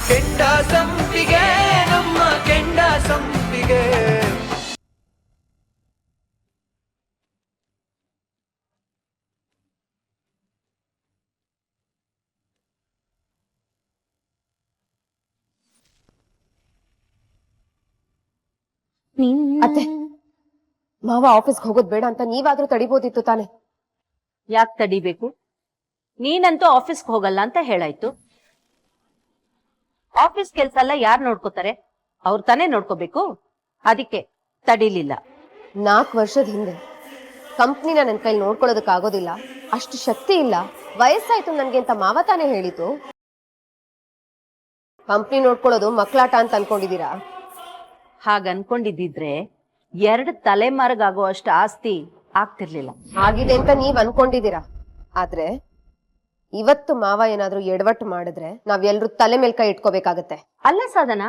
ಕೆಂಡ ಸಂಪಿಗೆ ನಮ್ಮ ಕೆಂಡ ಸಂಪಿಗೆ. ಅತ್ತೆ, ಮಾವ ಆಫೀಸ್ಗೆ ಹೋಗೋದ್ ಬೇಡ ಅಂತ ನೀವಾದ್ರೂ ತಡಿಬೋದಿತ್ತು ತಾನೆ. ಯಾಕೆ ತಡಿಬೇಕು? ನೀನಂತೂ ಆಫೀಸ್ಗೆ ಹೋಗಲ್ಲ ಅಂತ ಹೇಳಾಯ್ತು. ಆಫೀಸ್ ಕೆಲ್ಸ ಎಲ್ಲ ಯಾರು ನೋಡ್ಕೋತಾರೆ? ಅವ್ರು ತಾನೇ ನೋಡ್ಕೋಬೇಕು. ಅದಕ್ಕೆ ತಡಿಲಿಲ್ಲ. 4 ವರ್ಷದ ಹಿಂದೆ ಕಂಪ್ನಿನ ನನ್ ಕೈಲಿ ನೋಡ್ಕೊಳ್ಳೋದಕ್ ಆಗೋದಿಲ್ಲ, ಅಷ್ಟು ಶಕ್ತಿ ಇಲ್ಲ, ವಯಸ್ಸಾಯ್ತು ನನ್ಗೆ ಅಂತ ಮಾವ ತಾನೇ ಹೇಳಿತು. ಕಂಪ್ನಿ ನೋಡ್ಕೊಳ್ಳೋದು ಮಕ್ಕಳಾಟ ಅಂತ ಅನ್ಕೊಂಡಿದೀರಾ? ಹಾಗ ಅನ್ಕೊಂಡಿದ್ದಿದ್ರೆ 2 ತಲೆಮಾರಿಗಾಗೋ ಅಷ್ಟು ಆಸ್ತಿ ಆಗ್ತಿರ್ಲಿಲ್ಲ. ಆಗಿದೆ ಅಂತ ನೀವ್ ಅನ್ಕೊಂಡಿದೀರಾ, ಆದ್ರೆ ಇವತ್ತು ಮಾವ ಏನಾದ್ರೂ ಎಡವಟ್ಟು ಮಾಡಿದ್ರೆ ನಾವೆಲ್ರೂ ತಲೆ ಮೇಲ್ ಕೈ ಇಟ್ಕೋಬೇಕಾಗತ್ತೆ. ಅಲ್ಲ ಸಾಧನ,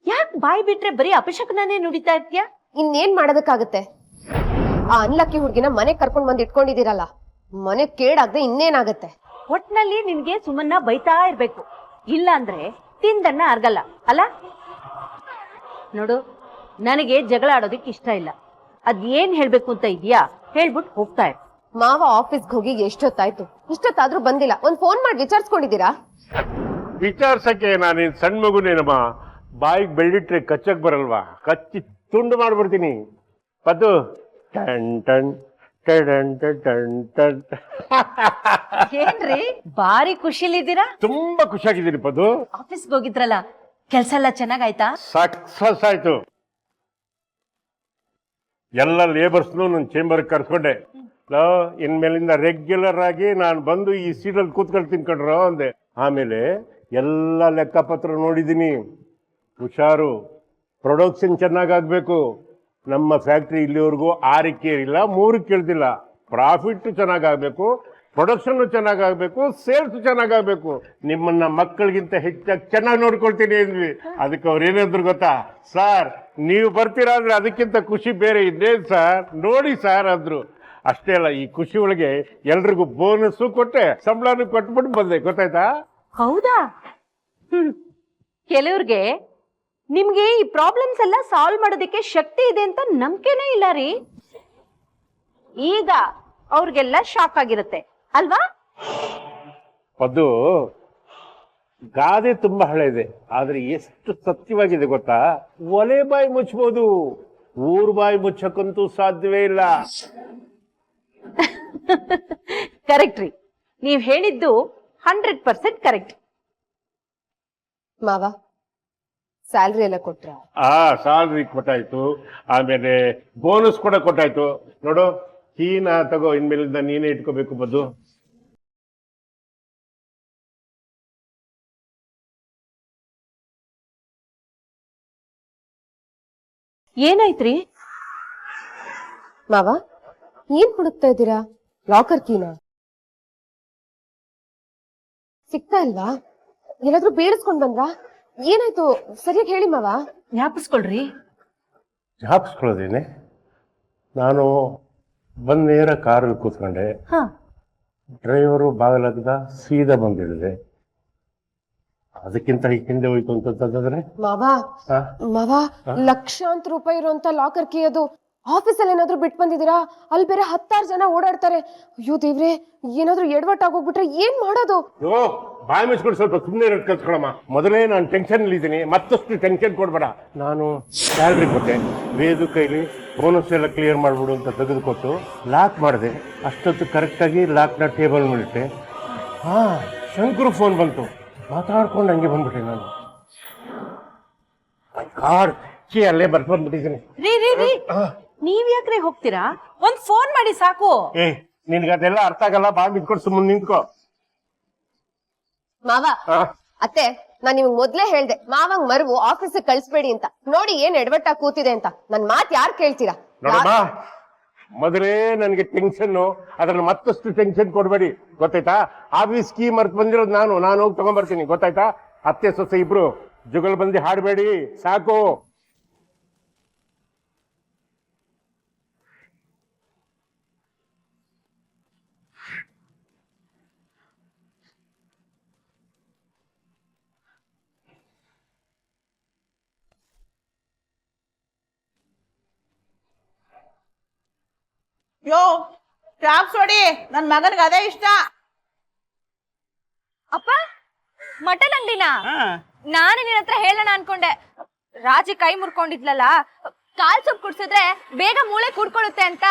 ಯಾಕೆ ಬಾಯಿ ಬಿಟ್ರೆ ಬರೀ ಅಪಶಕನೇ ನುಡಿತಾ ಇರ್ತೀಯ? ಇನ್ನೇನ್ ಮಾಡೋದಕ್ಕಾಗತ್ತೆ? ಆ ಅನ್ಲಕ್ಕಿ ಹುಡ್ಗಿನ ಮನೆ ಕರ್ಕೊಂಡ್ ಬಂದ್ ಇಟ್ಕೊಂಡಿದೀರಲ್ಲ, ಮನೆ ಕೇಡಾಗದೆ ಇನ್ನೇನಾಗತ್ತೆ? ಒಟ್ನಲ್ಲಿ ನಿನ್ಗೆ ಸುಮ್ಮನ್ನ ಬೈತಾ ಇರ್ಬೇಕು, ಇಲ್ಲ ಅಂದ್ರೆ ತಿಂದನ್ನ ಅರ್ಗಲ್ಲ ಅಲ್ಲ. ನೋಡು, ನನಗೆ ಜಗಳ ಆಡೋದಿಕ್ ಇಷ್ಟ ಇಲ್ಲ. ಅದ್ ಏನ್ ಹೇಳ್ಬೇಕು ಅಂತ ಇದೆಯಾ ಹೇಳ್ಬಿಟ್ಟು ಹೋಗ್ತಾ ಇರ್. ಮಾವ ಆಫೀಸ್ಗೆ ಹೋಗಿ ಎಷ್ಟೊತ್ತಾಯ್ತು, ಇಷ್ಟೊತ್ತಾದ್ರೂ ಬಂದಿಲ್ಲ. ಒಂದ್ ಫೋನ್ ಮಾಡಿ ವಿಚಾರಿಸ್ಕೊಂಡಿದ್ದೀರಾ? ವಿಚಾರ್ಸಕ್ಕೆ ನಾನೇನ್ ಸಣ್ಣ ಮಗುನೇನಮ್ಮ, ಬಾಯಿಗೆ ಬೆಳ್ಳಿಟ್ರೆ ಕಚ್ಚಕ್ ಬರಲ್ವಾ? ಕಚ್ಚಿ ತುಂಡು ಮಾಡ್ಬಿಡ್ತೀನಿ. Paddu ton ton ton ton ton. ಏನ್ರಿ ಬಾರಿ ಖುಷಿಲಿದ್ದೀರಾ? ತುಂಬಾ ಖುಷಿಯಾಗಿದ್ದೀನಿ ಪದ್ದು. ಆಫೀಸ್ಗೆ ಹೋಗಿದ್ರಲ್ಲ, ಕೆಲ್ಸ ಎಲ್ಲ ಚೆನ್ನಾಗಾಯ್ತಾ? ಸಕ್ಸಸ್ ಆಯ್ತು. ಎಲ್ಲ ಲೇಬರ್ಸ್ನು ನನ್ನ ಚೇಂಬರ್ ಕರ್ಸ್ಕೊಂಡೆ. ಇನ್ಮೇಲಿಂದ ರೆಗ್ಯುಲರ್ ಆಗಿ ನಾನು ಬಂದು ಈ ಸೀಟಲ್ಲಿ ಕೂತ್ಕೊಂಡು ತಿನ್ಕೊಂಡ್ರು ಅಂದೆ. ಆಮೇಲೆ ಎಲ್ಲ ಲೆಕ್ಕಪತ್ರ ನೋಡಿದ್ದೀನಿ. ಹುಷಾರು, ಪ್ರೊಡಕ್ಷನ್ ಚೆನ್ನಾಗಾಗಬೇಕು. ನಮ್ಮ ಫ್ಯಾಕ್ಟ್ರಿ ಇಲ್ಲಿವರೆಗೂ 6ಕ್ಕೆ ಏರಿಲ್ಲ, 3ಕ್ಕೆ ಇಳ್ದಿಲ್ಲ. ಪ್ರಾಫಿಟ್ ಚೆನ್ನಾಗಾಗಬೇಕು, ಪ್ರೊಡಕ್ಷನ್ ಚೆನ್ನಾಗಾಗಬೇಕು, ಸೇಲ್ಸ್ ಚೆನ್ನಾಗಾಗಬೇಕು. ನಿಮ್ಮನ್ನ ಮಕ್ಕಳಿಗಿಂತ ಹೆಚ್ಚಾಗಿ ಚೆನ್ನಾಗಿ ನೋಡ್ಕೊಳ್ತೀನಿ ಅಂದ್ವಿ. ಅದಕ್ಕೆ ಅವ್ರು ಏನಾದ್ರು ಗೊತ್ತಾ, ಸರ್ ನೀವು ಬರ್ತೀರಾ ಅಂದ್ರೆ ಅದಕ್ಕಿಂತ ಖುಷಿ ಬೇರೆ ಇದೇನು ಸರ್, ನೋಡಿ ಸರ್ ಅಂದ್ರು. ಅಷ್ಟೇ ಅಲ್ಲ, ಈ ಖುಷಿ ಒಳಗೆ ಎಲ್ರಿಗೂ ಬೋನಸ್ಸು ಕೊಟ್ಟೆ, ಸಂಬಳನೂ ಕೊಟ್ಬಿಟ್ಟು ಬಂದೆ. ಗೊತ್ತಾಯ್ತಾ? ಹೌದಾ? ಕೆಲವ್ರಿಗೆ ನಿಮ್ಗೆ ಈ ಪ್ರಾಬ್ಲಮ್ಸ್ ಎಲ್ಲ ಸಾಲ್ವ್ ಮಾಡೋದಕ್ಕೆ ಶಕ್ತಿ ಇದೆ ಅಂತ ನಂಬಿಕೆನೇ ಇಲ್ಲ ರೀ. ಈಗ ಅವ್ರಿಗೆಲ್ಲ ಶಾಕ್ ಆಗಿರುತ್ತೆ ಅಲ್ವಾ? ಅದು ಗಾದೆ ತುಂಬಾ ಹಳೆ ಇದೆ, ಆದ್ರೆ ಎಷ್ಟು ಸತ್ಯವಾಗಿದೆ ಗೊತ್ತಾ? ಒಲೆ ಬಾಯಿ ಮುಚ್ಚಬಹುದು, ಊರ್ ಬಾಯಿ ಮುಚ್ಚಕ್ಕಂತೂ ಸಾಧ್ಯವೇ ಇಲ್ಲ. ಕರೆಕ್ಟ್ ರೀ, ನೀವ್ ಹೇಳಿದ್ದು 100% ಕರೆಕ್ಟ್. ಮಾವ ಸ್ಯಾಲ್ರಿ ಎಲ್ಲ ಕೊಟ್ರ? ಸ್ಯಾಲ್ರಿ ಕೊಟ್ಟಾಯ್ತು, ಆಮೇಲೆ ಬೋನಸ್ ಕೂಡ ಕೊಟ್ಟಾಯ್ತು. ನೋಡು, ಕೀನ ತಗೋ, ಇನ್ಮೇಲಿಂದ ನೀನೇ ಇಟ್ಕೋಬೇಕು. ಬದ್ದು ಏನಾಯ್ತ್ರಿ? ಮಾವ ಏನ್ ಹುಡುಕ್ತಾ ಇದ್ದೀರಾ? ಲಾಕರ್ ಕೀನ ಸಿಗ್ತಾ ಇಲ್ವಾ? ಏನಾದ್ರೂ ಬೇಡಿಸ್ಕೊಂಡ್ ಬಂದ್ರಾ? ಏನಾಯ್ತು ಸರಿಯಾಗಿ ಹೇಳಿ ಮಾವ. ಜ್ಞಾಪಿಸ್ಕೊಳ್ರಿ. ಜ್ಞಾಪಿಸ್ಕೊಳ್ಳೋದೇನೆ, ನಾನು ಬಂದ್ ನೇರ ಕಾರಲ್ಲಿ ಕೂತ್ಕೊಂಡೆ. ಡ್ರೈವರು ಬಾಗಲಾಗದ ಸೀದಾ ಬಂದಿಳಿದೆ. ಅದಕ್ಕಿಂತ ಹಿಂದೆ ಹೋಯ್ತು ಅಂತಂದ್ರೆ ಮಾವ, ಮಾವ ಲಕ್ಷಾಂತರ ರೂಪಾಯಿ ಇರುವಂತ ಲಾಕರ್ ಕೀ ಅದು. ಆಫೀಸಲ್ಲಿ ಏನಾದ್ರೂ ಬಿಟ್ಟು ಬಂದಿದ್ದೀರಾ? ಅಲ್ಲಿ ಬೇರೆ 10 ಜನ ಓಡಾಡ್ತಾರೆ. ಅಯ್ಯೋ ದೇವ್ರೆ, ಏನಾದ್ರೂ ಎಡವಟ್ಟಾಗೋಗ್ಬಿಟ್ರೆ ಏನ್ ಮಾಡೋದು? ಬಾಯಿ ಮುಚ್ಕೊಂಡು ಸ್ವಲ್ಪ ಸುಮ್ಮನೆ ಇರೋದು ಕಲ್ತ್ಕೊಳಮ್ಮ. ಮೊದಲೇ ನಾನು ಟೆನ್ಷನ್ ಇದ್ದೀನಿ, ಮತ್ತಷ್ಟು ಟೆನ್ಷನ್ ಕೊಡ್ಬೇಡ. ನಾನು ಸ್ಯಾಲ್ರಿ ಕೊಟ್ಟೆ, ವೇದು ಕೈಲಿ ಬೋನಸ್ ಎಲ್ಲ ಕ್ಲಿಯರ್ ಮಾಡ್ಬಿಡು ಅಂತ ತೆಗೆದುಕೊಟ್ಟು ಲಾಕ್ ಮಾಡಿದೆ. ಅಷ್ಟೊತ್ತು ಕರೆಕ್ಟಾಗಿ ಲಾಕ್ನ ಟೇಬಲ್ ಮೇಲಿಟ್ಟೆ. ಶಂಕರು ಫೋನ್ ಬಂತು, ಮಾತಾಡ್ಕೊಂಡು ಹಂಗೆ ಬಂದ್ಬಿಟ್ಟೆ ನಾನು. ಅಲ್ಲೇ ಬರ್ಕೊಂಡ್ಬಿಟ್ಟಿದ್ದೀನಿ. ನೀವ್ ಯಾಕ್ರೆ ಹೋಗ್ತೀರಾ? ಒಂದ್ ಫೋನ್ ಮಾಡಿ ಸಾಕು. ನಿನ್ಗದೆಲ್ಲ ಅರ್ಥ ಆಗಲ್ಲ, ಬಾಯಿ ಬಿಟ್ಕೊಂಡು ಸುಮ್ಮನೆ ನಿಂತ್ಕೋ. ಮಾವ, ಅತ್ತೆ ನಾನ್ ನಿಮ್ಗೆ ಮೊದ್ಲೇ ಹೇಳ್ದೆ ಮಾವಂಗ್ ಮರುವು ಆಫೀಸ್ ಕಳ್ಸ್ಬೇಡಿ ಅಂತ. ನೋಡಿ ಏನ್ ಎಡವಟ್ಟಾಗಿ ಕೂತಿದೆ ಅಂತ. ನನ್ ಮಾತ್ ಯಾರು ಕೇಳ್ತೀರಾ? ನೋಡಮ್ಮ, ಮೊದಲೇ ನನ್ಗೆ ಟೆನ್ಷನ್, ಅದ್ರಲ್ಲಿ ಮತ್ತಷ್ಟು ಟೆನ್ಷನ್ ಕೊಡ್ಬೇಡಿ. ಗೊತ್ತಾಯ್ತಾ? ಆಫೀಸ್ ಕೀ ಮರ್ತು ಬಂದಿರೋದು ನಾನು ಹೋಗಿ ತಗೊಂಡ್ಬರ್ತೀನಿ. ಗೊತ್ತಾಯ್ತಾ? ಅತ್ತೆ ಸೊಸೆ ಇಬ್ರು ಜುಗಲ್ ಬಂದಿ ಹಾಡಬೇಡಿ, ಸಾಕು. ಯೋ ಟ್ಯಾಪ್ಸ್ ಹೊಡಿ, ನನ್ ಮಗನ್ಗೆ ಅದೇ ಇಷ್ಟ. ಅಪ್ಪ ಮಟನ್ ಅಂಗಡಿನ ನಾನು ನಿನ್ನ ಹತ್ರ ಹೇಳೋಣ ಅನ್ಕೊಂಡೆ. ರಾಜಿ ಕೈ ಮುರ್ಕೊಂಡಿದ್ಲಲ್ಲ, ಕಾಲ್ ಸೊಪ್ಪು ಕುಡ್ಸಿದ್ರೆ ಬೇಗ ಮೂಳೆ ಕೂಡ್ಕೊಳ್ಳುತ್ತೆ ಅಂತ.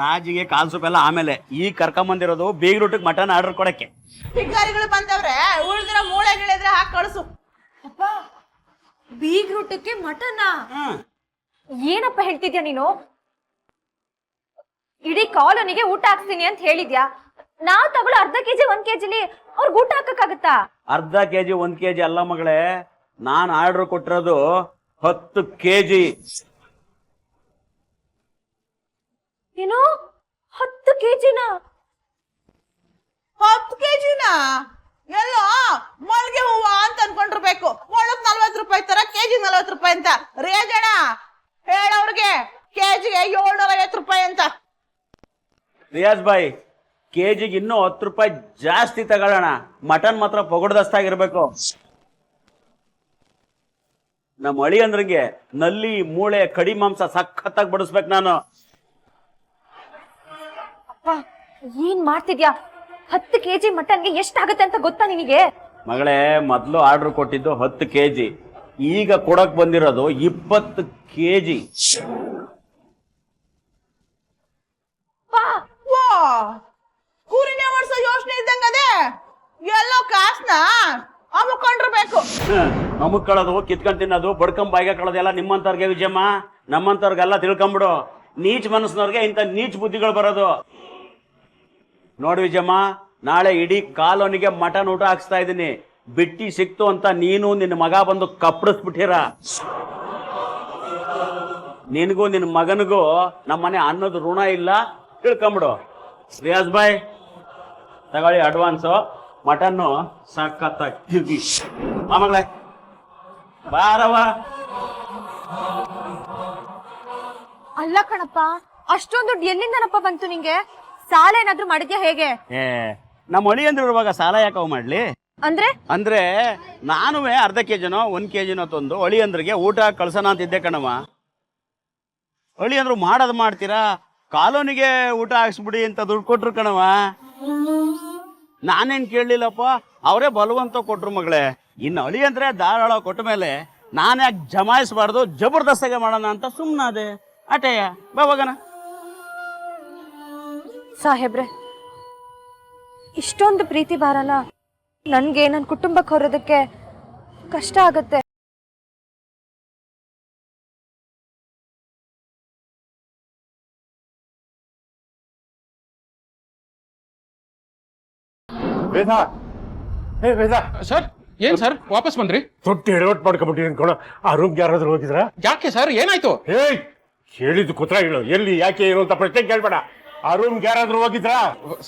ರಾಜಿಗೆ ಕಾಲ್ ಸೂಪ್ ಎಲ್ಲ ಆಮೇಲೆ, ಈಗ ಕರ್ಕೊಂಬಂದಿರೋದು ಬೀಗ್ರೂಟಿಗೆ ಮಟನ್ ಆರ್ಡರ್ ಕೊಡಕ್ಕೆ. ಭಿಕಾರಿಗಳು ಬಂದವ್ರೆ, ಉಳಿದಿರೋ ಮೂಳೆ ಗಿಳಿದ್ರೆ ಹಾಕಿ ಕಳಿಸು. ಅಪ್ಪ ಬೀಗ್ರೂಟಕ್ಕೆ ಮಟನ? ಏನಪ್ಪ ಹೇಳ್ತಿದ್ಯಾ ನೀನು? ಇಡೀ ಕಾಲೋನಿಗೆ ಊಟ ಹಾಕ್ತೀನಿ ಅಂತ ಹೇಳಿದ್ಯಾ. ನಾವ್ ತಗೊಳ್ಳೋ ಅರ್ಧ ಕೆಜಿ 1 ಕೆಜಿಲಿ ಅವ್ರಿಗೆ ಊಟ ಹಾಕಕ್ಕಾಗತ್ತಾ? ಅರ್ಧ ಕೆಜಿ 1 ಕೆಜಿ ಅಲ್ಲ ಮಗಳೇ, ನಾನ್ ಆರ್ಡರ್ ಕೊಟ್ಟಿರೋದು 10 ಕೆಜಿ. ಏನು 10 ಕೆಜಿನ? 10 ಕೆಜಿನ? ಎಲ್ಲೋ ಮಲ್ಗೆ ಹೂವ ಅಂತ ಅನ್ಕೊಂಡಿರ್ಬೇಕು. ಒಳಗ್ 40 ರೂಪಾಯಿ ತರ ಕೆಜಿ 40 ರೂಪಾಯಿ ಅಂತ. ರೇಜಣ ಹೇಳವ್ರಿಗೆ ಕೆಜಿಗೆ 750 ರೂಪಾಯಿ ಅಂತ. ರಿಯಾಜ್ ಬಾಯ್, ಕೆಜಿಗೆ ಇನ್ನೂ 10 ರೂಪಾಯಿ ಜಾಸ್ತಿ ತಗೊಳ್ಳೋಣ. ಮಟನ್ ಮಾತ್ರ ಪೊಗಡ್ದಷ್ಟಾಗಿರ್ಬೇಕು. ನಮ್ಮ ಅಳಿ ಅಂದ್ರಂಗೆ ನಲ್ಲಿ ಮೂಳೆ ಕಡಿ ಮಾಂಸ ಸಖತ್ತಾಗಿ ಬಡಿಸ್ಬೇಕು ನಾನು. ಅಪ್ಪ ಏನ್ ಮಾಡ್ತಿದ್ಯಾ? 10 ಕೆಜಿ ಮಟನ್ಗೆ ಎಷ್ಟಾಗತ್ತೆ ಅಂತ ಗೊತ್ತಾ ನಿನಗೆ? ಮಗಳೇ, ಮೊದಲು ಆರ್ಡರ್ ಕೊಟ್ಟಿದ್ದು 10 ಕೆಜಿ, ಈಗ ಕೊಡಕ್ ಬಂದಿರೋದು 20 ಕೆಜಿ. ವಾ ಕೂರಿನೇ ಓಡಿಸೋ ಯೋಚನೆ ಇದ್ದಂಗದೆ. ಎಲ್ಲೋ ಕಾಸ್ನ ಅಮ್ಕೊಂಡಿರ್ಬೇಕು. ಅಮುಕ್ಕೊಳ್ಳೋದು, ಕಿತ್ಕೊಂಡ್ ತಿನ್ನೋದು, ಬಡ್ಕೊಂಡ್ ಬಾಯಿಗೆ ಕಳೋದೆಲ್ಲ ನಿಮ್ಮಂತವ್ರಿಗೆ ವಿಜಯಮ್ಮ. ನಮ್ಮಂತವ್ರಿಗೆಲ್ಲ ತಿಳ್ಕೊಂಬಿಡು. ನೀಚ್ ಮನಸ್ಸಿನವ್ರಿಗೆ ಇಂಥ ನೀಚ್ ಬುದ್ಧಿಗಳು ಬರೋದು. ನೋಡಿ ವಿಜಯಮ್ಮ, ನಾಳೆ ಇಡೀ ಕಾಲೋನಿಗೆ ಮಟನ್ ಊಟ ಹಾಕ್ಸ್ತಾ ಇದ್ದೀನಿ. ಬಿಟ್ಟಿ ಸಿಕ್ತು ಅಂತ ನೀನು ನಿನ್ನ ಮಗ ಬಂದು ಕಪ್ಪಡಿಸ್ಬಿಟ್ಟಿರ. ನಿನಗೂ ನಿನ್ನ ಮಗನಿಗೂ ನಮ್ಮನೆ ಅನ್ನೋದು ಋಣ ಇಲ್ಲ, ತಿಳ್ಕೊಂಬಿಡು. ರಿಯಾಜ್ ಬಾಯ್, ತಗೊಳ್ಳಿ ಅಡ್ವಾನ್ಸು. ಮಟನ್ನು ಸಖತ್ತಾಗಿ ಮಗಳೇ ಬಾರವ. ಅಲ್ಲ ಕಣಪ್ಪ, ಅಷ್ಟೊಂದು ದುಡ್ಡು ಎಲ್ಲಿಂದನಪ್ಪ ಬಂತು ನಿಂಗೆ? ಸಾಲ ಏನಾದ್ರೂ ಮಾಡಿದ್ಯಾ ಹೇಗೆ? ನಮ್ಮ ಅಳಿ ಅಂದ್ರೆ ಇರುವಾಗ ಸಾಲ ಯಾಕವ್ ಮಾಡ್ಲಿ? ಅಂದ್ರೆ ನಾನು ಅರ್ಧ ಕೆಜಿನೋ 1 ಕೆಜಿನೋ ತಂದು ಅಳಿ ಅಂದ್ರಿಗೆ ಊಟ ಕಳ್ಸೋಣ ಅಂತಿದ್ದೆ ಕಣವ. ಅಳಿ ಅಂದ್ರು ಮಾಡೋದು ಮಾಡ್ತೀರಾ, ಕಾಲೋನಿಗೆ ಊಟ ಹಾಕ್ಸ್ಬಿಡಿ ಅಂತ ದುಡ್ಡು ಕೊಟ್ರು ಕಣವ. ನಾನೇನ್ ಕೇಳಲಿಲ್ಲಪ್ಪ, ಅವರೇ ಬಲವಂತ ಕೊಟ್ರು ಮಗಳೇ. ಇನ್ನು ಅಳಿ ಅಂದ್ರೆ ಧಾರಾಳ ಕೊಟ್ಟ ಮೇಲೆ ನಾನು ಯಾಕೆ ಜಮಾಯಿಸಬಾರ್ದು, ಜಬರ್ದಸ್ತಾಗೆ ಮಾಡೋಣ ಅಂತ ಸುಮ್ಮನಾದೆ. ಅಟೇಯ ಬಾವಾಗನ. ಸಾಹೇಬ್ರೆ, ಇಷ್ಟೊಂದು ಪ್ರೀತಿ ಬಾರಲ್ಲ ನನ್ಗೆ, ನನ್ನ ಕುಟುಂಬಕ್ಕೆ ಹೊರೋದಕ್ಕೆ ಕಷ್ಟ ಆಗತ್ತೆ. ವೇದ, ಹೇ ವೇದ. ಸರ್ ಏನ್ ಸರ್ ವಾಪಸ್ ಬಂದ್ರಿ? ತೊಟ್ಟಿ ಎಡವಟ್ ಮಾಡ್ಕೊಂಬಿಟ್ಟಿದ್ದೀನಿ ಅನ್ಕೋಣ. ಆ ರೂಮ್ಗೆ ಯಾರಾದ್ರೂ ಹೋಗಿದ್ರ? ಯಾಕೆ ಸರ್ ಏನಾಯ್ತು? ಏಯ್, ಹೇಳಿದ್ದು ಕುತ್ರ ಹೇಳು. ಎಲ್ಲಿ, ಯಾಕೆ, ಏನು ಅಂತ ಪ್ರಶ್ನೆ ಕೇಳ್ಬೇಡ. ಆ ರೂಮ್ಗೆ ಯಾರಾದ್ರೂ ಹೋಗಿದ್ರಾ?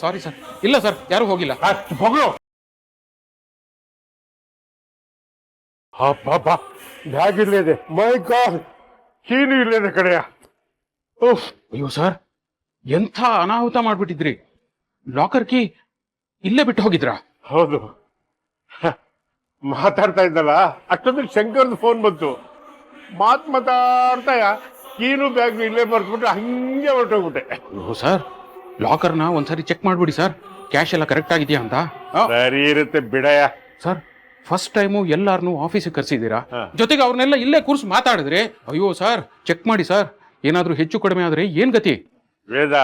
ಸಾರಿ ಸರ್, ಇಲ್ಲ ಸರ್, ಯಾರು ಹೋಗಿಲ್ಲ. ಹೋಗ್ಲು. ಪಾಪ ಬ್ಯಾಗ್ ಇಲ್ಲದೆ, ಮೈ ಗಾಡ್, ಕೀನು ಇಲ್ಲದೆ ಕಡೆಯ. ಅಯ್ಯೋ ಸರ್, ಎಂಥ ಅನಾಹುತ ಮಾಡ್ಬಿಟ್ಟಿದ್ರಿ. ಲಾಕರ್ ಕೀ ಇಲ್ಲೇ ಬಿಟ್ಟು ಹೋಗಿದ್ರಾ? ಹೌದು. ಮಾತಾಡ್ತಾ ಇದ್ದಲ್ಲ, ಅಷ್ಟೊಂದು ಶಂಕರ್ದು ಫೋನ್ ಬಂತು. ಮಾತಾಡ್ತಾ ಕೀನು ಬ್ಯಾಗ್ ಇಲ್ಲೇ ಬರ್ಸ್ಬಿಟ್ಟು ಹಂಗೆ ಹೊರಟೋಗ್ಬಿಟ್ಟೆ. ಅಯ್ಯೋ ಸರ್, ಲಾಕರ್ನ ಒಂದ್ಸರಿ ಚೆಕ್ ಮಾಡ್ಬಿಡಿ ಸರ್, ಕ್ಯಾಶ್ ಎಲ್ಲ ಕರೆಕ್ಟ್ ಆಗಿದೆಯಾ ಅಂತ. ಸರಿ ಇರುತ್ತೆ ಬಿಡಯ. ಸರ್, ಫಸ್ಟ್ ಟೈಮು ಎಲ್ಲಾರನ್ನೂ ಆಫೀಸಿಗೆ ಕರ್ಸಿದ್ದೀರಾ, ಜೊತೆಗೆ ಅವ್ರನ್ನೆಲ್ಲ ಇಲ್ಲೇ ಕೂರ್ಸಿ ಮಾತಾಡಿದ್ರೆ. ಅಯ್ಯೋ ಸರ್, ಚೆಕ್ ಮಾಡಿ ಸರ್, ಏನಾದ್ರೂ ಹೆಚ್ಚು ಕಡಿಮೆ ಆದ್ರೆ ಏನ್ ಗತಿ? ವೇದ,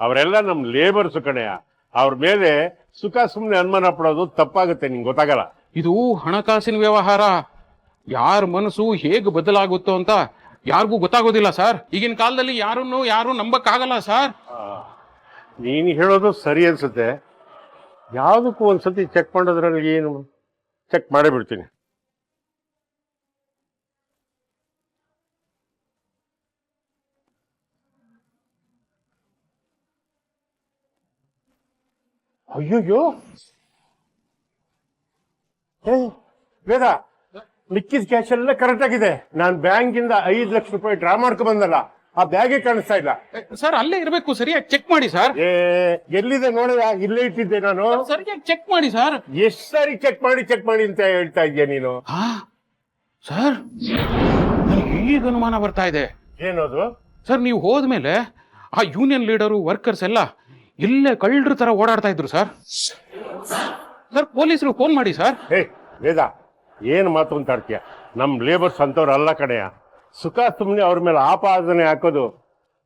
ಅವರೆಲ್ಲ ನಮ್ ಲೇಬರ್ಸ್ ಕಣೆಯ. ಅವ್ರ ಮೇಲೆ ಸುಖ ಸುಮ್ಮನೆ ಅನುಮಾನ ಪಡೋದು ತಪ್ಪಾಗುತ್ತೆ, ನಿಂಗೆ ಗೊತ್ತಾಗಲ್ಲ. ಇದು ಹಣಕಾಸಿನ ವ್ಯವಹಾರ. ಯಾರ ಮನಸ್ಸು ಹೇಗೆ ಬದಲಾಗುತ್ತೋ ಅಂತ ಯಾರಿಗೂ ಗೊತ್ತಾಗೋದಿಲ್ಲ ಸರ್. ಈಗಿನ ಕಾಲದಲ್ಲಿ ಯಾರು ನಂಬಕ್ಕಾಗಲ್ಲ ಸರ್. ನೀನು ಹೇಳೋದು ಸರಿ ಅನ್ಸುತ್ತೆ. ಯಾವುದಕ್ಕೂ ಒಂದ್ಸತಿ ಚೆಕ್ ಮಾಡೋದ್ರಲ್ಲಿ ಏನು, ಚೆಕ್ ಮಾಡೇ ಬಿಡ್ತೀನಿ. ಅಯ್ಯೋಯ್ಯೋ, ವೇದ, ಮಿಕ್ಕಿದ ಕ್ಯಾಶ್ ಎಲ್ಲ ಕರೆಕ್ಟ್ ಆಗಿದೆ. ನಾನು ಬ್ಯಾಂಕಿಂದ 5 ಲಕ್ಷ ರೂಪಾಯಿ ಡ್ರಾ ಮಾಡ್ಕೊ ಬಂದಲ್ಲ, ಆ ಬ್ಯಾಗೇ ಕಾಣಿಸ್ತಾ ಇಲ್ಲ. ಸರ್, ಅಲ್ಲೇ ಇರಬೇಕು, ಸರಿಯಾಗಿ ಚೆಕ್ ಮಾಡಿ ಸರ್. ಎಲ್ಲಿದೆ ನೋಡಿದ? ಇಲ್ಲೇ ಇಟ್ಟಿದ್ದೆ ನಾನು. ಸರಿಯಾಗಿ ಚೆಕ್ ಮಾಡಿ ಸರ್. ಎಷ್ಟ್ ಸಾರಿ ಚೆಕ್ ಮಾಡಿ ಅಂತ ಹೇಳ್ತಾ ಇದ್ಯಾ ನೀನು? ಸರ್, ನನಗೆ ಈಗ ಅನುಮಾನ ಬರ್ತಾ ಇದೆ. ಏನದು? ಸರ್, ನೀವು ಹೋದ್ಮೇಲೆ ಆ ಯೂನಿಯನ್ ಲೀಡರು ವರ್ಕರ್ಸ್ ಎಲ್ಲ ಇಲ್ಲೇ ಕಳ್ಳರ ತರ ಓಡಾಡ್ತಾ ಇದ್ರು ಸರ್. ಸರ್ ಪೊಲೀಸರು ಫೋನ್ ಮಾಡಿ ಸರ್. ಹೇ ವೇದ, ಏನು ಮಾತು ಅಂತಾಡ್ತೀಯ? ನಮ್ಮ ಲೇಬರ್ಸ್ ಅಂತವ್ರು ಅಲ್ಲ ಕಡೆಯ. ಸುಖ ಸುಮ್ಮನೆ ಅವ್ರ ಮೇಲೆ ಆಪಾದನೆ ಹಾಕೋದು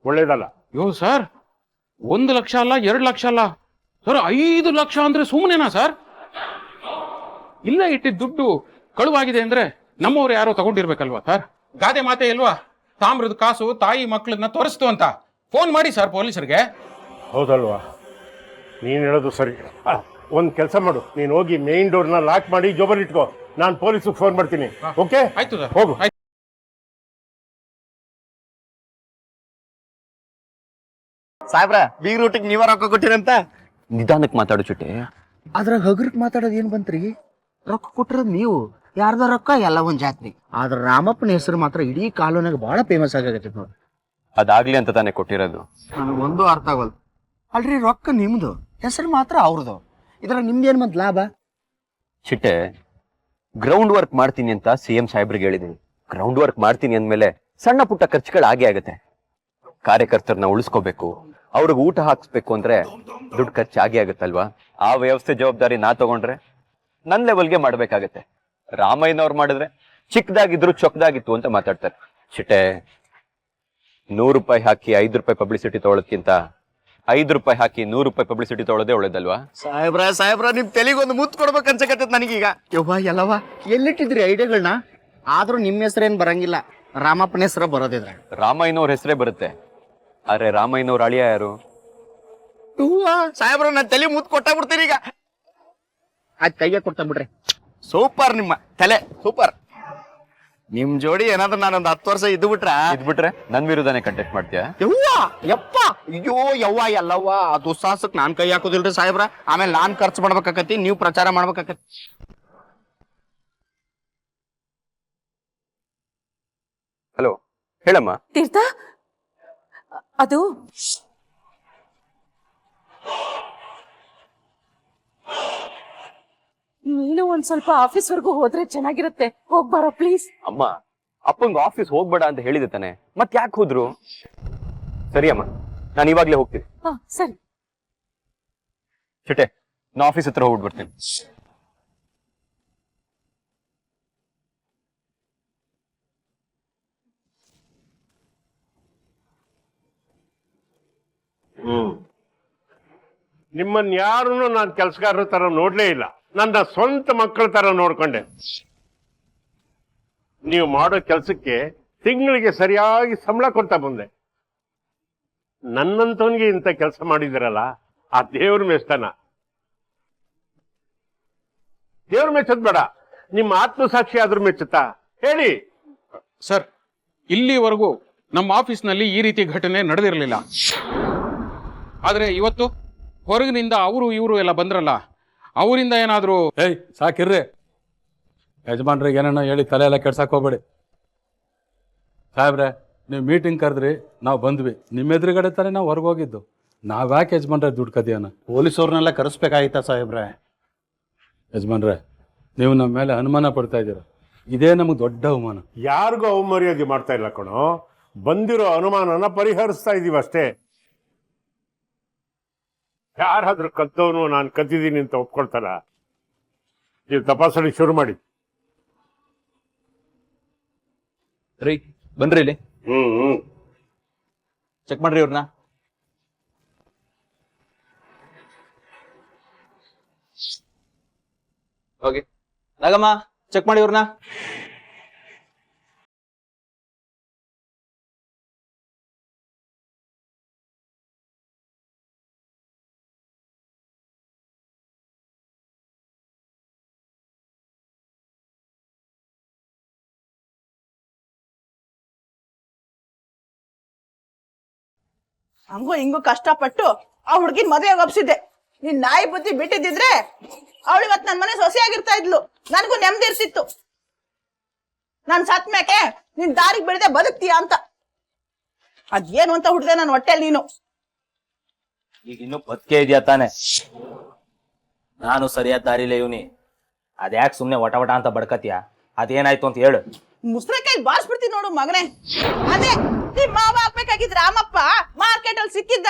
ಒಳ್ಳೇದಲ್ಲ. ಯೋ ಸರ್, 1 ಲಕ್ಷ ಅಲ್ಲ 2 ಲಕ್ಷ ಅಲ್ಲ ಸರ್, 5 ಲಕ್ಷ ಅಂದ್ರೆ ಸುಮ್ಮನೆನಾ ಸರ್? ಇಲ್ಲ ಇಟ್ಟಿದ್ದ ದುಡ್ಡು ಕಳುವಾಗಿದೆ ಅಂದ್ರೆ ನಮ್ಮವ್ರು ಯಾರೋ ತಗೊಂಡಿರ್ಬೇಕಲ್ವಾ ಸರ್? ಗಾದೆ ಮಾತೆ ಇಲ್ವಾ, ತಾಮ್ರದ ಕಾಸು ತಾಯಿ ಮಕ್ಕಳನ್ನ ತೋರಿಸ್ತು ಅಂತ. ಫೋನ್ ಮಾಡಿ ಸರ್ ಪೊಲೀಸರಿಗೆ. ಹೌದಲ್ವಾ? ನೀನು ಹೇಳೋದು ಸರಿ. ಒಂದು ಕೆಲಸ ಮಾಡು, ನೀನು ಹೋಗಿ ಮೇನ್ ಡೋರ್ನ ಲಾಕ್ ಮಾಡಿ ಜೋಬಲ್ಲಿ ಇಟ್ಕೋ. ನಾನು ಪೊಲೀಸಿಗೆ ಫೋನ್ ಮಾಡ್ತೀನಿ. ಓಕೆ, ಆಯ್ತು ಸರ್, ಹೋಗು. ಆಯ್ತು. ಸಾಹೇಬ್ರ, ಬೀಗ್ ರೂಟಿಗೆ ನೀವ ರೊಕ್ಕ ಕೊಟ್ಟಿರಂತ? ನಿಧಾನಕ್ಕೆ ಮಾತಾಡು ಚುಟ್ಟೆ. ಅದ್ರಾಗ ಹಗರಕ್ ಮಾತಾಡೋದು ಏನ್ ಬಂತ್ರಿ? ರೊಕ್ಕ ಕೊಟ್ಟಿರೋದು ನೀವು, ಯಾರ್ದ ರೊಕ್ಕ ಎಲ್ಲ ಒಂದ್ ಜಾತ್ರಿ. ಆದ್ರ ರಾಮಪ್ಪನ ಹೆಸರು ಮಾತ್ರ ಇಡೀ ಕಾಲೋನಾಗ ಬಹಳ ಫೇಮಸ್ ಆಗತ್ತೆ ನೋಡಿ. ಅದಾಗ್ಲಿ ಅಂತ ತಾನೇ ಕೊಟ್ಟಿರೋದು. ನನಗೊಂದು ಅರ್ಥ ಆಗಲ್ಲ. ಅಲ್ರಿ, ರೊಕ್ಕ ನಿಮ್ದು, ಹೆಸರು ಮಾತ್ರ ಅವ್ರದು. ಇದ್ರ ನಿಮ್ದೇನ್ ಬಂತ ಲಾಭ? ಚಿಟ್ಟೆ, ಗ್ರೌಂಡ್ ವರ್ಕ್ ಮಾಡ್ತೀನಿ ಅಂತ CM ಸಾಹೇಬ್ರಿಗೆ ಹೇಳಿದೀನಿ. ಗ್ರೌಂಡ್ ವರ್ಕ್ ಮಾಡ್ತೀನಿ ಅಂದ್ಮೇಲೆ ಸಣ್ಣ ಪುಟ್ಟ ಖರ್ಚುಗಳು ಆಗೇ ಆಗತ್ತೆ. ಕಾರ್ಯಕರ್ತರನ್ನ ಉಳಿಸ್ಕೋಬೇಕು, ಅವ್ರಿಗೆ ಊಟ ಹಾಕ್ಸ್ಬೇಕು ಅಂದ್ರೆ ದುಡ್ಡು ಖರ್ಚು ಆಗೇ ಆಗುತ್ತಲ್ವಾ? ಆ ವ್ಯವಸ್ಥೆ ಜವಾಬ್ದಾರಿ ನಾ ತಗೊಂಡ್ರೆ ನನ್ ಲೆವೆಲ್ಗೆ ಮಾಡ್ಬೇಕಾಗತ್ತೆ. ರಾಮಯ್ಯನವ್ರು ಮಾಡಿದ್ರೆ ಚಿಕ್ಕದಾಗಿದ್ರು ಚೊಕ್ಕದಾಗಿತ್ತು ಅಂತ ಮಾತಾಡ್ತಾರೆ. ಚಿಟ್ಟೆ, 100 ರೂಪಾಯಿ ಹಾಕಿ 5 ರೂಪಾಯಿ ಪಬ್ಲಿಸಿಟಿ ತಗೊಳ್ಳೋದ್ಕಿಂತ 5 ರೂಪಾಯಿ ಹಾಕಿ 100 ರೂಪಾಯಿ ಪಬ್ಲಿಸಿಟಿ ತಗೊಳ್ಳೋದೇ ಒಳ್ಳೇದಲ್ವಾ? ಸಾಹೇಬ್ರ, ನಿಮ್ ತಲೆಗೊಂದು ಮುತ್ತು ಕೊಡ್ಬೇಕು ಅನ್ಸಕತ್ತೈತ್ ನನಗೀಗ. ಯವ್ವ ಎಲ್ಲವ, ಎಲ್ಲಿಟ್ಟಿದ್ರಿ ಐಡಿಯಾಗಳನ್ನ? ಆದ್ರೂ ನಿಮ್ ಹೆಸರೇನ್ ಬರಂಗಿಲ್ಲ, ರಾಮಪ್ಪನ ಹೆಸರ ಬರೋದಿದ್ರ. ರಾಮಯ್ಯನವ್ರ ಹೆಸರೇ ಬರುತ್ತೆ, ಆದ್ರೆ ರಾಮಯ್ಯನವ್ರ ಅಳಿಯ ಯಾರು? ಸಾಹೇಬ್ರ, ನಾನು ತಲೆ ಮುತ್ತು ಕೊಟ್ಟಾಗ್ಬಿಡ್ತೀನಿ ಈಗ. ಆಯ್ತು, ಕೈಗೆ ಕೊಡ್ತಾ ಬಿಡ್ರಿ. ಸೂಪರ್, ನಿಮ್ಮ ತಲೆ ಸೂಪರ್. ನಿಮ್ ಜೋಡಿ ಏನಾದ್ರು ನಾನೊಂದು 10 ವರ್ಷ ಇದ್ಬಿಟ್ರೆ ನನ್ ವಿರುದ್ಧನೇ ಕಂಟೆಕ್ಟ್ ಮಾಡ್ತೀಯಾ? ಯಪ್ಪ, ಅಯ್ಯೋ ಯವ್ವ ಎಲ್ಲವ್ವ, ಆ ದುಸ್ಸಾಹಸಕ್ ನಾನ್ ಕೈ ಹಾಕೋದಿಲ್ರಿ ಸಾಹೇಬ್ರ. ಆಮೇಲೆ ನಾನ್ ಖರ್ಚು ಮಾಡ್ಬೇಕಾಕತಿ, ನೀವು ಪ್ರಚಾರ ಮಾಡ್ಬೇಕಾಕತಿ. ಹಲೋ, ಹೇಳಮ್ಮ. ತೀರ್ಥ, ಅದು ನೀನು ಒಂದ್ ಸ್ವಲ್ಪ ಆಫೀಸ್ ವರ್ಗೂ ಹೋದ್ರೆ ಚೆನ್ನಾಗಿರುತ್ತೆ. ಹೋಗ್ಬಾರೋ ಪ್ಲೀಸ್. ಅಮ್ಮ, ಅಪ್ಪಂಗ ಆಫೀಸ್ ಹೋಗ್ಬೇಡ ಅಂತ ಹೇಳಿದೆ ತಾನೆ, ಮತ್ ಯಾಕೆ ಹೋದ್ರು? ಸರಿ ಅಮ್ಮ, ನಾನು ಇವಾಗ್ಲೇ ಹೋಗ್ತೀನಿ. ಸರಿ ಚಿಟ್ಟೆ, ನಾ ಆಫೀಸ್ ಹತ್ರ ಹೋಗ್ಬಿಡ್ತೀನಿ. ನಿಮ್ಮನ್ನ ಯಾರನ್ನು ನಾನು ಕೆಲಸಗಾರರ ತರ ನೋಡ್ಲೇ ಇಲ್ಲ, ನನ್ನ ಸ್ವಂತ ಮಕ್ಕಳ ತರ ನೋಡ್ಕೊಂಡೆ. ನೀವು ಮಾಡೋ ಕೆಲಸಕ್ಕೆ ತಿಂಗಳಿಗೆ ಸರಿಯಾಗಿ ಸಂಬಳ ಕೊಡ್ತಾ ಬಂದೆ. ನನ್ನಂತವನಿಗೆ ಇಂಥ ಕೆಲಸ ಮಾಡಿದಿರಲ್ಲ, ಆ ದೇವ್ರ ಮೆಚ್ತಾನ. ದೇವ್ರ ಮೆಚ್ಚದ್ ಬೇಡ, ನಿಮ್ಮ ಆತ್ಮಸಾಕ್ಷಿ ಆದ್ರೂ ಮೆಚ್ಚುತ್ತಾ ಹೇಳಿ? ಸರ್, ಇಲ್ಲಿವರೆಗೂ ನಮ್ಮ ಆಫೀಸ್ನಲ್ಲಿ ಈ ರೀತಿ ಘಟನೆ ನಡೆದಿರಲಿಲ್ಲ. ಆದ್ರೆ ಇವತ್ತು ಹೊರಗಿನಿಂದ ಅವರು ಇವರು ಎಲ್ಲ ಬಂದ್ರಲ್ಲ, ಅವರಿಂದ ಏನಾದ್ರು ಸಾಕಿರ್ರಿ ಯಜಮಾನ್ರಿಗೆ ಏನೇನೋ ಹೇಳಿ ತಲೆ ಎಲ್ಲ ಕೆಡ್ಸಕ್ಕೆ ಹೋಗ್ಬೇಡಿ. ಸಾಹೇಬ್ರೆ, ನೀವು ಮೀಟಿಂಗ್ ಕರೆದ್ರಿ, ನಾವು ಬಂದ್ವಿ. ನಿಮ್ಮ ಎದುರುಗಡೆ ತಾನೇ ನಾವು ಹೊರಗೆ ಹೋಗಿದ್ದು. ನಾವ್ಯಾಕೆ ಯಜಮಾನ್ರೆ ದುಡ್ಡು ಕದಿಯೋಣ? ಪೊಲೀಸವ್ರನ್ನೆಲ್ಲ ಕರೆಸ್ಬೇಕಾಗಿತ್ತ ಸಾಹೇಬ್ರೆ? ಯಜಮಾನ್ರೆ, ನೀವು ನಮ್ಮ ಮೇಲೆ ಅನುಮಾನ ಪಡ್ತಾ ಇದ್ದೀರ, ಇದೇ ನಮಗೆ ದೊಡ್ಡ ಅವಮಾನ. ಯಾರಿಗೂ ಅವಮರ್ಯಾದೆ ಮಾಡ್ತಾ ಇಲ್ಲ ಕಣೋ, ಬಂದಿರೋ ಅನುಮಾನನ ಪರಿಹರಿಸ್ತಾ ಇದೀವಿ ಅಷ್ಟೇ. ಯಾರಾದ್ರೂ ಕದ್ದವನು ನಾನು ಕದ್ದಿದ್ದೀನಿ ಅಂತ ಒಪ್ಕೊಳ್ತಾರ? ನೀವು ತಪಾಸಣೆ ಶುರು ಮಾಡಿ. ರೀ, ಬನ್ರಿ ಇಲ್ಲಿ. ಚೆಕ್ ಮಾಡ್ರಿ ಇವ್ರನ್ನ. ಹೋಗಿ ನಾಗಮ್ಮ, ಚೆಕ್ ಮಾಡಿ ಇವ್ರನ್ನ. ಹಂಗೂ ಹಿಂಗೂ ಕಷ್ಟಪಟ್ಟು ಆ ಹುಡ್ಗಿನ್ ಮದುವೆ ಒಪ್ಸಿದ್ದೆ. ನಿನ್ ನಾಯಿ ಬುದ್ಧಿ ಬಿಟ್ಟಿದ್ದಿದ್ರೆ ಅವಳು ಇವತ್ ನನ್ ಮನೆ ಸೊಸೆಯಾಗಿರ್ತಾ ಇದ್ಲು, ನನ್ಗೂ ನೆಮ್ಮದಿ ಇರ್ತಿತ್ತು. ನಾನ್ ಸತ್ ಮ್ಯಾಕೆ ನಿನ್ ದಾರಿಗೆ ಬೆಳೆದೆ ಬದುಕ್ತೀಯ ಅಂತ. ಅದೇನು ಅಂತ ಹುಡ್ದೆ ನನ್ ಹೊಟ್ಟೆಲ್ ನೀನು. ಈಗ ಇನ್ನು ಬದುಕೆ ಇದೆಯಾ ತಾನೆ? ನಾನು ಸರಿಯಾದ ದಾರಿಲೇ ಇವನಿ. ಅದ್ಯಾಕೆ ಸುಮ್ನೆ ವಟ ವಟ ಅಂತ ಬಡ್ಕತಿಯ? ಅದೇನಾಯ್ತು ಅಂತ ಹೇಳು. ಮುಸ್ರೆಕಾಯಿ ಬಾರಿಸ್ಬಿಡ್ತೀನಿ ನೋಡು ಮಗನೇ. ಅದೇ ನಿಮ್ ಮಾವ ಆಗ್ಬೇಕಾಗಿದ್ ರಾಮಪ್ಪ ಮಾರ್ಕೆಟ್ ಅಲ್ಲಿ ಸಿಕ್ಕಿದ್ದ.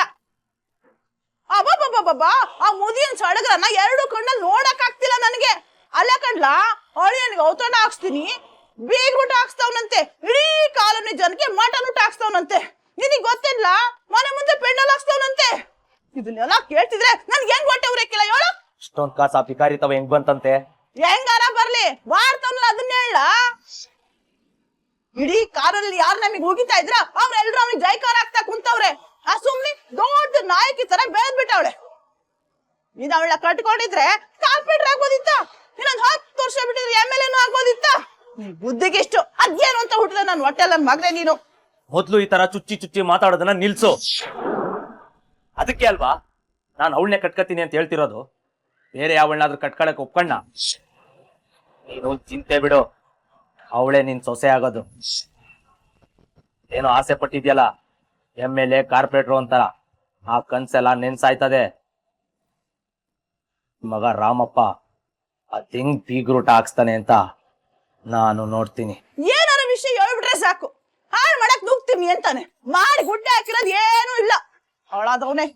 ಅಬ್ಬಬ್ಬಬ್ಬಬ್ಬಾ, ಆ ಮುದಿಯನ್ ಸಡಗರನ್ನ ಎರಡು ಕಣ್ಣಲ್ಲಿ ನೋಡಕ್ ಆಗ್ತಿಲ್ಲ ನನಗೆ. ಅಲ್ಲ ಕಣ್ಲಾ, ಅಳಿಯನ್ಗೆ ಔತಣ ಹಾಕ್ಸ್ತೀನಿ, ಬೀಗ್ರೂಟ ಹಾಕ್ಸ್ತಾವನಂತೆ, ಇಡೀ ಕಾಲೋನಿ ಜನಕ್ಕೆ ಮಟನ್ ಊಟ ಹಾಕ್ಸ್ತಾವನಂತೆ. ನಿನಗ್ ಗೊತ್ತಿಲ್ಲ, ಮನೆ ಮುಂದೆ ಪೆಂಡಲ್ ಹಾಕ್ಸ್ತಾವನಂತೆ. ಇದನ್ನೆಲ್ಲ ಕೇಳ್ತಿದ್ರೆ ನನ್ಗೆ ಹೆಂಗ್ ಹೊಟ್ಟೆ ಉರಕ್ಕಿಲ್ಲ ಹೇಳು. ಇಷ್ಟೊಂದ್ ಕಾಸು ಆ ಪಿಕಾರಿ ತವ ಹೆಂಗ್ ಬಂತಂತೆ? ಹೆಂಗಾರ ಬರ್ಲಿ, ಬಾರ್ತವನಲ್ಲ ಅದನ್ನ ಹೇಳ. ಇಡೀ ಕಾರಲ್ಲಿ ಯಾರು ನಮಗ್ ಹೋಗಿತಾ ಇದ್ರ ಅವ್ರೆಲ್ರು ಅವ್ನಿಗೆ ಜೈಕಾರ ಆಗ್ತಾ ಕುಂತವ್ರೆ. ಆ ಸುಮ್ನಿ ದೊಡ್ಡ ನಾಯಕಿ ತರ ಬೆಳೆದ್ಬಿಟ್ಟವಳೆ. ನೀನ್ ಅವಳ ಕಟ್ಕೊಂಡಿದ್ರೆ ಕಾರ್ಪೊರೇಟರ್ ಆಗ್ಬೋದಿತ್ತ, ಇನ್ನೊಂದ್ 10 ವರ್ಷ ಬಿಟ್ಟಿದ್ರೆ MLA ಆಗ್ಬೋದಿತ್ತ. ಬುದ್ಧಿಗೆ ಎಷ್ಟು ಅದೇನು ಅಂತ ಹುಟ್ಟಿದ ನನ್ ಹೊಟ್ಟೆಲ್ಲ ಮಗ್ನೆ ನೀನು. ಮೊದ್ಲು ಈ ತರ ಚುಚ್ಚಿ ಮಾತಾಡೋದನ್ನ ನಿಲ್ಸು. ಅದಕ್ಕೆ ಅಲ್ವಾ ನಾನು ಅವಳನ್ನೇ ಕಟ್ಕತೀನಿ ಅಂತ ಹೇಳ್ತಿರೋದು. ಬೇರೆ ಯಾವಳನ್ನಾದ್ರೂ ಕಟ್ಕೊಳಕ್ ಒಪ್ಕಣ್ಣ. ನೀನು ಚಿಂತೆ ಬಿಡು, ಅವಳೇ ನಿನ್ ಸೊಸೆ ಆಗೋದು. ಏನೋ ಆಸೆ ಪಟ್ಟಿದ್ಯಲ್ಲ MLA ಕಾರ್ಪೊರೇಟ್ರು ಅಂತಾರ, ಆ ಕನ್ಸೆಲ್ಲ ನೆನ್ಸಾಯ್ತದೆ. ಮಗ ರಾಮಪ್ಪ ಅದ್ ಹೆಂಗ್ ಬೀಗ್ರೂಟ ಹಾಕ್ಸ್ತಾನೆ ಅಂತ ನಾನು ನೋಡ್ತೀನಿ. ಏನಾರ ವಿಷಯ ಹೇಳ್ಬಿಟ್ರೆ ಸಾಕು, ಹಾಳು ಮಾಡಕ್ ನುಗ್ತೀನಿ ಅಂತಾನೆ. ಮಾಡಿ ಗುಡ್ಡೆ ಹಾಕಿರೋದ್ ಏನೂ ಇಲ್ಲ. ಅವಳಾದವನೇ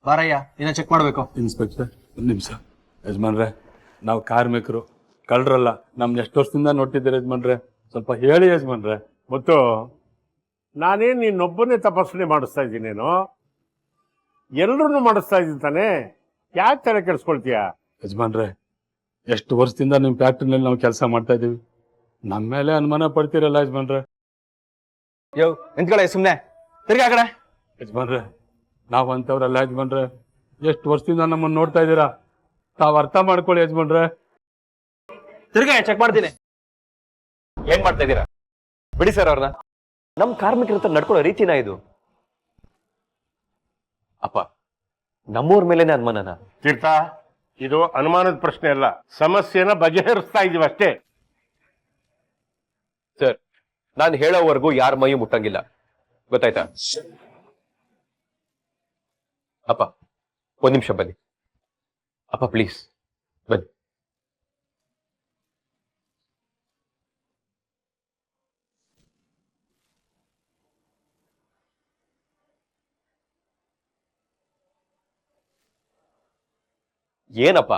ಬಾರಯ್ಯ, ಇನ್ನ ಚೆಕ್ ಮಾಡ್ಬೇಕು. ಇನ್ಸ್ಪೆಕ್ಟರ್ ಒಂದು ನಿಮಿಷ. ಯಜಮಾನ್ರೆ, ನಾವು ಕಾರ್ಮಿಕರು, ಕಳ್ರಲ್ಲ. ನಮ್ನ ಎಷ್ಟು ವರ್ಷದಿಂದ ನೋಡ್ತಿದ್ದೀರ ಯಜಮಾನ್ರೆ, ಸ್ವಲ್ಪ ಹೇಳಿ ಯಜಮಾನ್ರೆ. ಮತ್ತು ನಾನೇನು ನಿನ್ನೊಬ್ಬನೇ ತಪಾಸಣೆ ಮಾಡಿಸ್ತಾ ಇದ್ದೀನೇನೋ, ಎಲ್ರೂ ಮಾಡಿಸ್ತಾ ಇದ್ದೀನಿ ತಾನೆ, ಯಾಕೆ ತಲೆ ಕೆಡಿಸ್ಕೊಳ್ತೀಯ? ಯಜಮಾನ್ರೆ, ಎಷ್ಟು ವರ್ಷದಿಂದ ನಿಮ್ಮ ಫ್ಯಾಕ್ಟ್ರಿನಲ್ಲಿ ನಾವು ಕೆಲಸ ಮಾಡ್ತಾ ಇದ್ದೀವಿ, ನಮ್ಮ ಮೇಲೆ ಅನುಮಾನ ಪಡ್ತೀರಲ್ಲ ಯಜಮಾನ್ರೆ. ಯೋ ನಿಂತ್ಕೊಳ್ಳಿ ಸುಮ್ಮನೆ, ತಿರ್ಗಿ ಆ ಕಡೆ. ಯಜಮಾನ್ರೆ, ನಾವು ಅಂತವ್ರಲ್ಲ ಯಜಮಾನ್ರೆ, ಎಷ್ಟು ವರ್ಷದಿಂದ ನಮ್ಮನ್ನು ನೋಡ್ತಾ ಇದ್ದೀರಾ, ತಾವು ಅರ್ಥ ಮಾಡ್ಕೊಳ್ಳಿ ಯಜಮಾನ್ರೆ. ತಿರ್ಗಾ ಚೆಕ್ ಮಾಡ್ತೀನಿ. ಏನ್ ಮಾಡ್ತಾ ಇದ್ದೀರಾ? ಬಿಡಿ ಸರ್ ಅವ್ರನ್ನ. ನಮ್ ಕಾರ್ಮಿಕರ ಹತ್ರ ನಡ್ಕೊಳ್ಳೋ ರೀತಿನ ಇದು? ಅಪ್ಪ, ನಮ್ಮೂರ್ ಮೇಲೇನೆ ಅನುಮಾನನ? ತೀರ್ಥ, ಇದು ಅನುಮಾನದ ಪ್ರಶ್ನೆ ಅಲ್ಲ, ಸಮಸ್ಯೆನ ಬಗೆಹರಿಸ್ತಾ ಇದೀವಿ ಅಷ್ಟೇ. ಸರ್, ನಾನು ಹೇಳೋವರೆಗೂ ಯಾರ ಮೈಯೂ ಮುಟ್ಟಂಗಿಲ್ಲ, ಗೊತ್ತಾಯ್ತಾ? ಅಪ್ಪ, ಒಂದ್ ನಿಮಿಷ ಬನ್ನಿ ಅಪ್ಪ, ಪ್ಲೀಸ್ ಬನ್ನಿ. ಏನಪ್ಪ,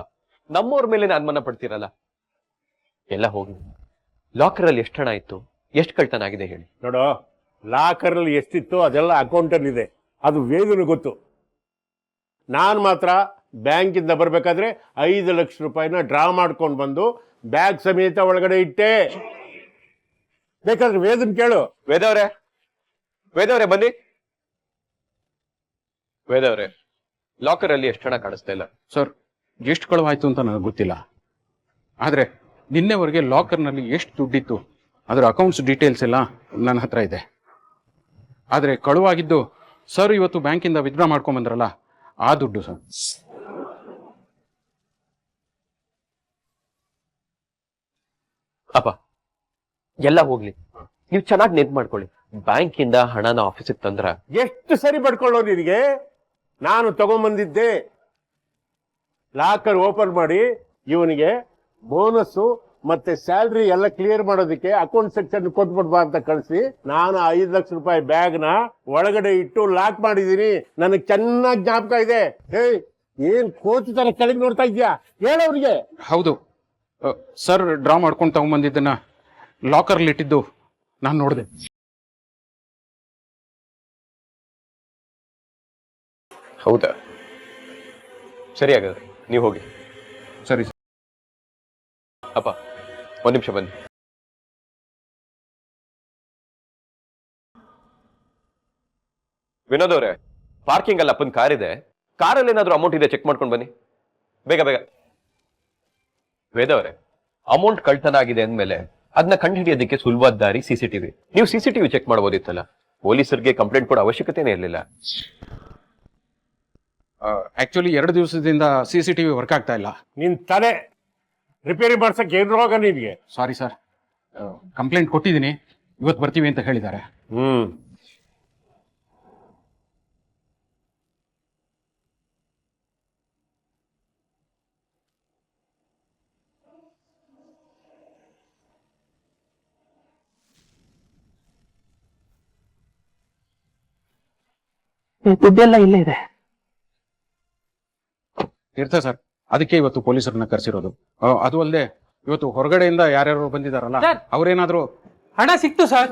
ನಮ್ಮವ್ರ ಮೇಲೆ ಅನುಮಾನ ಪಡ್ತೀರಲ್ಲ? ಎಲ್ಲ ಹೋಗಿ ಲಾಕರ್ ಅಲ್ಲಿ ಎಷ್ಟು ಹಣ ಇತ್ತು, ಎಷ್ಟು ಕಳ್ತನ ಆಗಿದೆ ಹೇಳಿ. ನೋಡೋ, ಲಾಕರ್ ಅಲ್ಲಿ ಎಷ್ಟಿತ್ತು ಅದೆಲ್ಲ ಅಕೌಂಟಲ್ಲಿ ಇದೆ, ಅದು ವೇದನೆ ಗೊತ್ತು. ನಾನು ಮಾತ್ರ ಬ್ಯಾಂಕಿಂದ ಬರ್ಬೇಕಾದ್ರೆ 5 ಲಕ್ಷ ರೂಪಾಯಿನ ಡ್ರಾ ಮಾಡ್ಕೊಂಡು ಬಂದು ಬ್ಯಾಗ್ ಸಮೇತ ಒಳಗಡೆ ಇಟ್ಟೆ. ಬೇಕಾದ್ರೆ ವೇದನ್ ಕೇಳು. ವೇದವ್ರೆ ಬನ್ನಿ. ವೇದವ್ರೆ, ಲಾಕರ್ ಅಲ್ಲಿ ಎಷ್ಟು ಹಣ ಕಾಣಿಸ್ತಾ ಇಲ್ಲ. ಸರ್, ಎಷ್ಟು ಕಳುವಾಯ್ತು ಅಂತ ನನಗೆ ಗೊತ್ತಿಲ್ಲ, ಆದರೆ ನಿನ್ನೆವರೆಗೆ ಲಾಕರ್ನಲ್ಲಿ ಎಷ್ಟು ದುಡ್ಡಿತ್ತು ಅದರ ಅಕೌಂಟ್ಸ್ ಡೀಟೇಲ್ಸ್ ಎಲ್ಲ ನನ್ನ ಹತ್ರ ಇದೆ. ಆದರೆ ಕಳುವಾಗಿದ್ದು ಸರ್ ಇವತ್ತು ಬ್ಯಾಂಕಿಂದ ವಿತ್ಡ್ರಾ ಮಾಡ್ಕೊಂಬಂದ್ರಲ್ಲ, ಆ ದುಡ್ಡು ಸರ್. ಅಪ್ಪ, ಎಲ್ಲ ಹೋಗ್ಲಿ, ನೀವು ಚೆನ್ನಾಗಿ ನೆನ್ಪು ಮಾಡ್ಕೊಳ್ಳಿ. ಬ್ಯಾಂಕಿಂದ ಹಣನ ಆಫೀಸಿಗೆ ತಂದ್ರ ಎಷ್ಟು ಸರಿ ಪಡ್ಕೊಳ್ಳೋ ನಿನಗೆ? ನಾನು ತಗೊಂಬಂದಿದ್ದೆ. ಲಾಕರ್ ಓಪನ್ ಮಾಡಿ ಇವನಿಗೆ ಬೋನಸ್ಸು ಮತ್ತೆ ಸ್ಯಾಲ್ರಿ ಎಲ್ಲ ಕ್ಲಿಯರ್ ಮಾಡೋದಕ್ಕೆ ಅಕೌಂಟ್ ಸೆಕ್ಷನ್ ಕೊಟ್ಬಿಡ್ಬಾ ಅಂತ ಕಳಿಸಿ ನಾನು 5 ಲಕ್ಷ ರೂಪಾಯಿ ಬ್ಯಾಗ್ನ ಒಳಗಡೆ ಇಟ್ಟು ಲಾಕ್ ಮಾಡಿದೀನಿ. ನನಗೆ ಚೆನ್ನಾಗಿ ಜ್ಞಾಪಕ ಇದೆ. ಏನ್ ಕೋಚ್ ತರ ಕೆಳಗೆ ನೋಡ್ತಾ ಇದ್ಯಾ? ಹೇಳೋರಿಗೆ. ಹೌದು ಸರ್, ಡ್ರಾ ಮಾಡ್ಕೊಂಡು ತಗೊಂಬಂದಿದ್ದನ್ನ ಲಾಕರ್ಲಿ ಇಟ್ಟಿದ್ದು ನಾನು ನೋಡಿದೆ. ಹೌದಾ? ಸರಿ, ಹಾಗಾದ್ರೆ ನೀವು ಹೋಗಿ. ಸರಿ ಅಪ್ಪ, ಒಂದ್ ನಿಮಿಷ ಬನ್ನಿ. ವಿನೋದ್ ಅವರೇ, ಪಾರ್ಕಿಂಗ್ ಅಲ್ಲಿ ಅಪ್ಪನ ಕಾರ್ ಇದೆ, ಕಾರಲ್ಲಿ ಏನಾದ್ರು ಅಮೌಂಟ್ ಇದೆ ಚೆಕ್ ಮಾಡ್ಕೊಂಡು ಬನ್ನಿ, ಬೇಗ ಬೇಗ. ವೇದ ಅವರೇ, ಅಮೌಂಟ್ ಕಳ್ತನ ಆಗಿದೆ ಅಂದ್ಮೇಲೆ ಅದನ್ನ ಕಂಡುಹಿಡಿಯೋದಕ್ಕೆ ಸುಲಭವಾದ ದಾರಿ CCTV. ನೀವು CCTV ಚೆಕ್ ಮಾಡಬಹುದಿತ್ತಲ್ಲ, ಪೊಲೀಸರಿಗೆ ಕಂಪ್ಲೇಂಟ್ ಕೊಡೋ ಅವಶ್ಯಕತೆನೇ ಇರಲಿಲ್ಲ. ಆಕ್ಚುಲಿ 2 ದಿವಸದಿಂದ CCTV ವರ್ಕ್ ಆಗ್ತಾ ಇಲ್ಲ. ನಿನ್ ತಲೆ ರಿಪೇರಿ ಮಾಡ್ಸಕ್ಕೆ ಏನ್ ರೋಗ ನಿನ್ಗೆ? ಸಾರಿ ಸರ್, ಕಂಪ್ಲೇಂಟ್ ಕೊಟ್ಟಿದ್ದೀನಿ, ಇವತ್ತು ಬರ್ತೀವಿ ಅಂತ ಹೇಳಿದ್ದಾರೆ. ದುಡ್ಡೆಲ್ಲ ಇಲ್ಲೇ ಇದೆ. ತೀರ್ಥ ಸರ್, ಅದಕ್ಕೆ ಇವತ್ತು ಪೊಲೀಸರನ್ನ ಕರೆಸಿರೋದು. ಅದು ಅಲ್ಲದೆ ಇವತ್ತು ಹೊರಗಡೆಯಿಂದ ಯಾರ್ಯಾರು ಬಂದಿದಾರಲ್ಲ, ಅವ್ರೇನಾದ್ರು ಹಣ ಸಿಕ್ತು ಸರ್.